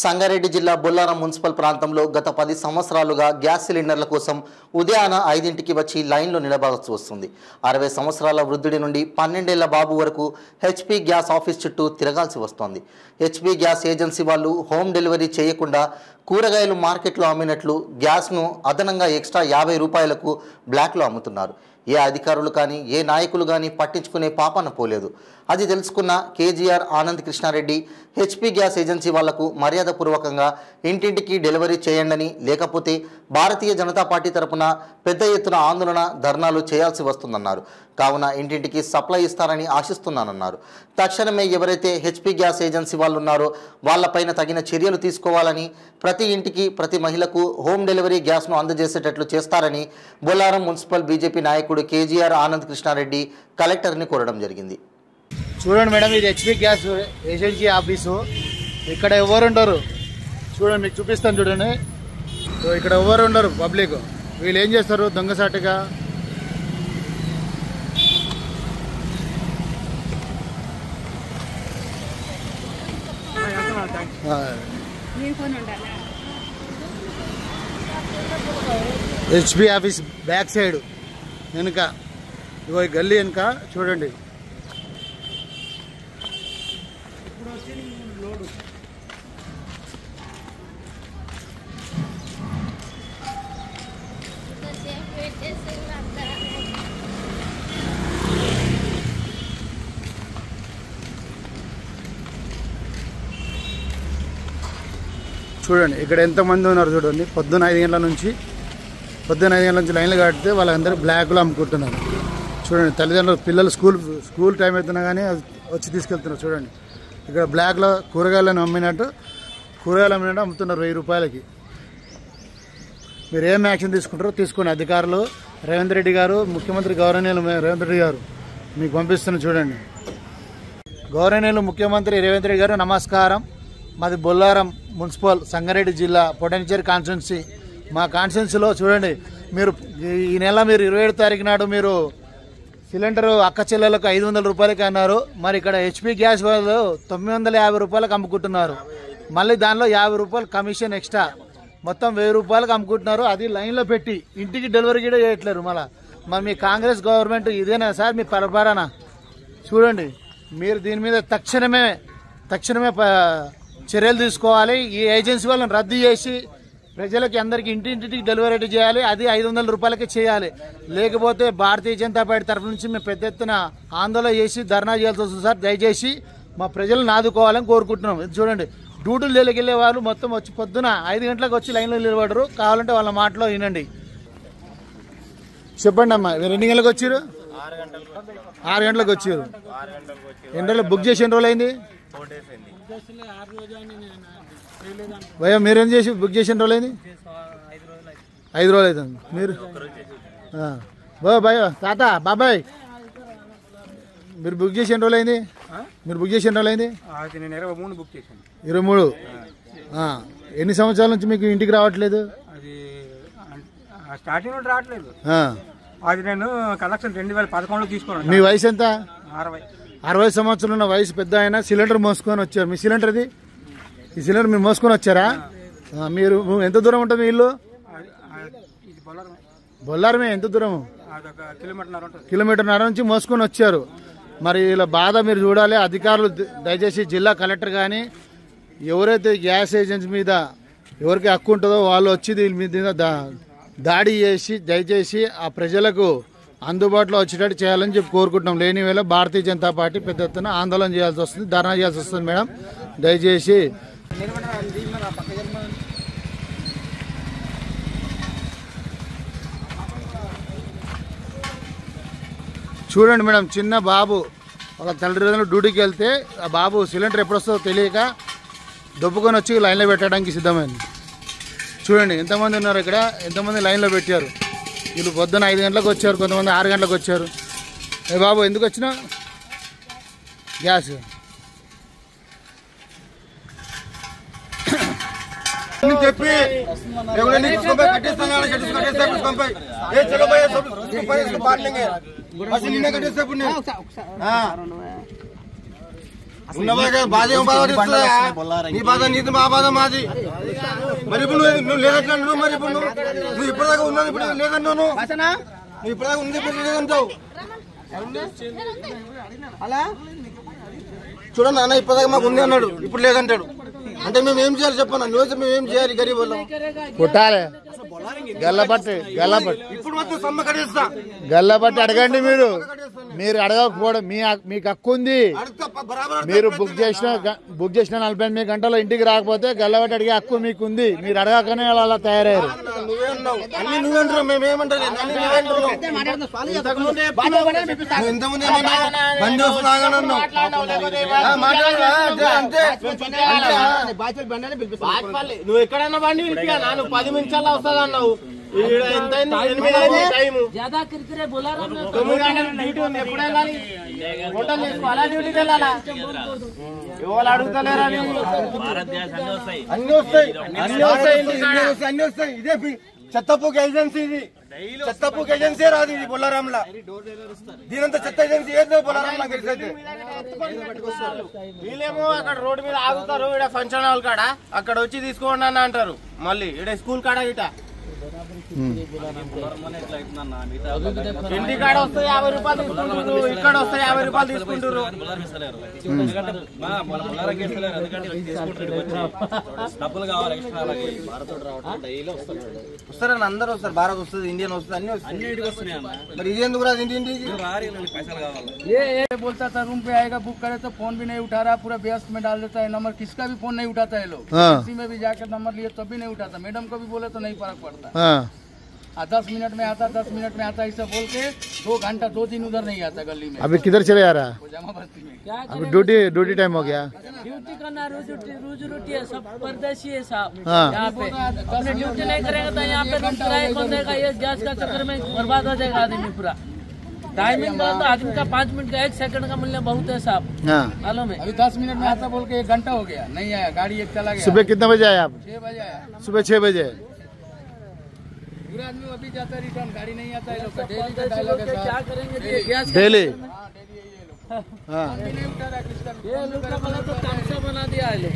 సంగారెడ్డి జిల్లా బొల్లారం మున్సిపల్ ప్రాంతంలో గత 10 సంవత్సరాలుగా గ్యాస్ సిలిండర్ల కోసం ఉదయాన 5ంటికి వచ్చి లైన్లో నిలబడాల్సి వస్తుంది. 60 సంవత్సరాల వృద్ధుడి నుండి 12 ఏళ్ల బాబు వరకు హెచ్పీ గ్యాస్ ఆఫీస్ చుట్టూ తిరగాల్సి వస్తోంది. హెచ్పీ గ్యాస్ ఏజెన్సీ వాళ్ళు హోమ్ డెలివరీ చేయకుండా కూరగాయలు మార్కెట్లో అమ్మినట్లు గ్యాస్ను అదనంగా ఎక్స్ట్రా 50 రూపాయలకు బ్లాక్లో అమ్ముతున్నారు. ఏ అధికారులు కానీ ఏ నాయకులు కానీ పట్టించుకునే పాపన పోలేదు. అది తెలుసుకున్న KGR Anand Krishna Reddy HP gas agency వాళ్లకు మర్యాదపూర్వకంగా ఇంటింటికి డెలివరీ చేయండని, లేకపోతే భారతీయ జనతా పార్టీ తరఫున పెద్ద ఎత్తున ఆందోళన ధర్నాలు చేయాల్సి వస్తుందన్నారు. కావున ఇంటింటికి సప్లై ఇస్తారని ఆశిస్తున్నానన్నారు. తక్షణమే ఎవరైతే హెచ్పీ గ్యాస్ ఏజెన్సీ వాళ్ళు ఉన్నారో వాళ్లపైన తగిన చర్యలు తీసుకోవాలని, ప్రతి ఇంటికి ప్రతి మహిళకు హోమ్ డెలివరీ గ్యాస్ను అందజేసేటట్లు చేస్తారని బొల్లారం మున్సిపల్ బీజేపీ నాయకుడు కేజీఆర్ ఆనంద్ కృష్ణారెడ్డి కలెక్టర్ని కోరడం జరిగింది. చూడండి మేడం, ఇది హెచ్పీ గ్యాస్ ఏజెన్సీ ఆఫీసు. ఇక్కడ ఎవరు ఉండరు, చూడండి మీకు చూపిస్తాను చూడండి. ఇక్కడ ఎవరు ఉండరు పబ్లిక్. వీళ్ళు ఏం చేస్తారు, దొంగసాటుగా హెచ్పీ ఆఫీస్ బ్యాక్ సైడ్ వెనుక ఇగో ఈ గల్లీ వెనుక చూడండి. చూడండి ఇక్కడ ఎంతమంది ఉన్నారు చూడండి. పొద్దున్న 5 గంటల నుంచి లైన్లు కడితే వాళ్ళందరూ బ్లాక్లో అమ్ముకుంటున్నారు. చూడండి, తల్లిదండ్రులు పిల్లలు స్కూల్ టైం అవుతున్నా కానీ వచ్చి తీసుకెళ్తున్నారు. చూడండి ఇక్కడ బ్లాక్లో కూరగాయలు అమ్మినట్టు అమ్ముతున్నారు 1000 రూపాయలకి. మీరు ఏం యాక్షన్ తీసుకుంటారో తీసుకోండి. అధికారులు రేవంత్ రెడ్డి గారు, ముఖ్యమంత్రి గౌరవనీయులు రేవంత్ రెడ్డి గారు మీకు పంపిస్తున్నారు. చూడండి, గౌరవనీయులు ముఖ్యమంత్రి రేవంత్ రెడ్డి గారు నమస్కారం. మాది బొల్లారం మున్సిపల్ సంగారెడ్డి జిల్లా పొటెన్షియల్ కాన్స్టిట్యున్సీ. మా కాన్స్టిట్యున్సీలో చూడండి, మీరు ఈ నెల 27 తారీఖు నాడు మీరు సిలిండరు అక్క చెల్లెలకు 500 రూపాయలకి అన్నారు. మరి ఇక్కడ హెచ్పీ గ్యాస్ వాళ్ళు 950 రూపాయలకు అమ్ముకుంటున్నారు. మళ్ళీ దానిలో 50 రూపాయలు కమిషన్ ఎక్స్ట్రా, మొత్తం 1000 రూపాయలకు అమ్ముకుంటున్నారు. అది లైన్లో పెట్టి ఇంటికి డెలివరీ కూడా చేయట్లేరు. మరి మీ కాంగ్రెస్ గవర్నమెంట్ ఇదేనా సార్ మీ పరపరానా? చూడండి, మీరు దీని మీద తక్షణమే చర్యలు తీసుకోవాలి. ఈ ఏజెన్సీ వాళ్ళని రద్దు చేసి ప్రజలకి అందరికీ ఇంటింటికి డెలివరీ చేయాలి. అది 500 రూపాయలకే చేయాలి. లేకపోతే భారతీయ జనతా పార్టీ తరఫు నుంచి మేము పెద్ద ఎత్తున ఆందోళన చేసి ధర్నా చేయాల్సి వస్తుంది సార్. దయచేసి మా ప్రజలను ఆదుకోవాలని కోరుకుంటున్నాం. ఇది చూడండి, డ్యూటీలు వెళ్ళే వాళ్ళు మొత్తం వచ్చి పొద్దున 5 గంటలకు వచ్చి లైన్లో నిలబడరు. కావాలంటే వాళ్ళ మాటలో వినండి. చెప్పండి అమ్మా, మీరు ఎన్ని గంటలకు వచ్చారు? 6 గంటలకు వచ్చారు. ఎన్ని రోజులు బుక్ చేసి ఎన్ని రోజులు అయింది భయ్యా? మీరేం చేసి బుక్ చేసిన రోజులు అయింది? 5 రోజులు అవుతుంది. మీరు భయ్య తాత బాబాయ్ మీరు బుక్ చేసి ఎన్ని రోజులు అయింది? 23 ఎన్ని సంవత్సరాల నుంచి మీకు ఇంటికి రావట్లేదు? మీ వయసు ఎంత? 60 సంవత్సరాలు ఉన్న వయసు పెద్ద ఆయన సిలిండర్ మోసుకొని వచ్చారు. మీ సిలిండర్ ఈ సిలిండర్ మీరు మోసుకొని వచ్చారా? మీరు ఎంత దూరం ఉంటుంది మీ ఇల్లు? బొల్లారమే. ఎంత దూరం? కిలోమీటర్న్నర నుంచి మోసుకొని వచ్చారు. మరి ఇలా బాధ మీరు చూడాలి. అధికారులు దయచేసి జిల్లా కలెక్టర్ కానీ ఎవరైతే గ్యాస్ ఏజెన్సీ మీద ఎవరికి హక్కు ఉంటుందో వాళ్ళు వచ్చి దీని మీద దాడి చేసి దయచేసి ఆ ప్రజలకు అందుబాటులో వచ్చేటట్టు చేయాలని చెప్పి కోరుకుంటున్నాం. లేని వేళ భారతీయ జనతా పార్టీ పెద్ద ఎత్తున ఆందోళన చేయాల్సి వస్తుంది, ధర్నా చేయాల్సి వస్తుంది. మేడం దయచేసి చూడండి మేడం, చిన్న బాబు వాళ్ళ తల్లిదండ్రులు డ్యూటీకి వెళ్తే ఆ బాబు సిలిండర్ ఎప్పుడు వస్తుందో తెలియక దొబ్బుకొని వచ్చి లైన్లో పెట్టడానికి సిద్ధమైంది. చూడండి ఎంతమంది ఉన్నారు ఇక్కడ, ఎంతమంది లైన్లో పెట్టారు. వీళ్ళు పొద్దున్న 5 గంటలకు వచ్చారు, కొంతమంది 6 గంటలకు వచ్చారు. ఏ బాబు ఎందుకు వచ్చినా గ్యాస్ చెప్పి బాధ నీ బాధ నీది, మా బాధ మాది. మరి ఇప్పుడు నువ్వు లేదంటున్నావు, మరి ఇప్పుడు నువ్వు ఇప్పటిదాకా ఉన్నాను, ఇప్పుడు లేదంటున్నావు, నువ్వు ఇప్పటిదాకా ఉంది, ఇప్పుడు లేదంటావు. అలా చూడండి అన్న, ఇప్పటిదాకా మాకు ఉంది అన్నాడు, ఇప్పుడు లేదంటాడు. అంటే మేము ఏం చేయాలి చెప్పన్నా? నువ్వు మేము ఏం చేయాలి? గరీబ్ వాళ్ళం కొట్టాలి, గల్లబట్టి ఇప్పుడు మొత్తం సమ్మ కట్టేస్తా. గల్లబట్టి అడగండి. మీరు అడగకపోవడం మీకు హక్కు ఉంది. మీరు బుక్ చేసిన 48 గంటల్లో ఇంటికి రాకపోతే గల్లబట్టి అడిగే హక్కు మీకు ఉంది. మీరు అడగకనే అలా తయారయ్యారు. నువ్వే అన్నావు, అన్ని నువ్వే అంటున్నావు, మేమేమంటారు? ఇంతకుముందు ఏమన్నా బండి వస్తున్నాగన్నావు, నువ్వు ఎక్కడన్నా బండి పిలిపియా, నువ్వు 10 నిమిషాల్లో వస్తుంది అన్నావు. ఎప్పుడు వెళ్ళాలి? హోటల్ చేసుకోవాలా, డ్యూటీకి వెళ్ళాలా? ఎవరు అడుగుతలేరా? అన్ని వస్తాయి, అన్ని వస్తాయి. ఇదే చెత్తపూక ఏజెన్సీ, ఇది చెత్తపూక ఏజెన్సీ రాదు, ఇది బొల్లారంలా. దీనంతా చెత్త ఏజెన్సీ ఏదో బొల్లారంలా తెలిసైతే. వీళ్ళేమో అక్కడ రోడ్డు మీద ఆగుతారు, ఇక్కడ ఫంక్షన్ హాల్ కాడ అక్కడ వచ్చి తీసుకోండి అని అంటారు. మళ్ళీ ఇక్కడ స్కూల్ కాడ గిట ఇంటి కాడ వస్తే 50 రూపాయలు తీసుకుంటారు, ఇక్కడ వస్తే 50 రూపాయలు తీసుకుంటారు. వస్తారని అందరూ వస్తారు, భారత్ వస్తుంది, ఇండియన్ వస్తుంది, అన్ని వస్తాయి. మరి ఇది ఎందుకు రాదు? ఇంటింటికి ये बोलता था रूम पे आएगा, बुक करे तो फोन भी नहीं उठा रहा, पूरा व्यस्त में डाल देता है नंबर, किसका भी फोन नहीं उठाता है लोग। किसी में भी जाकर नंबर लिए तब भी नहीं उठाता, मैडम को भी बोले तो नहीं फर्क पड़ता। 10 मिनट में आता, 10 मिनट में आता, ऐसा बोल के 2 घंटा 2 दिन उधर नहीं आता गली में। अभी किधर चले जा रहा है? जमा बस्ती में अभी ड्यूटी टाइम हो गया। ड्यूटी करना रोज रोटी है, सब परदेशी है साहब। हाँ। यहाँ पे अपने ड्यूटी नहीं करेगा तो यहाँ पे किराया कौन देगा? ये गैस का चक्कर में बर्बाद हो जाएगा आदमी पूरा। टाइमिंग तो आदमी का 5 मिनट का 1 सेकंड का मूल्य बहुत है साहब, मालूम है। अभी 10 मिनट में आता बोल के 1 घंटा हो गया, नहीं आया, गाड़ी एक चला गया। सुबह कितने बजे आए आप? 6 बजे आया, सुबह 6 बजे। पूरा आदमी अभी जाता रिटर्न, गाड़ी नहीं आता है लोग का। डेली का डायलॉग है साहब। क्या करेंगे? गैस डेली नहीं उठा रहा किसका। ये लोग का तो तामसा बना दिया है लोग।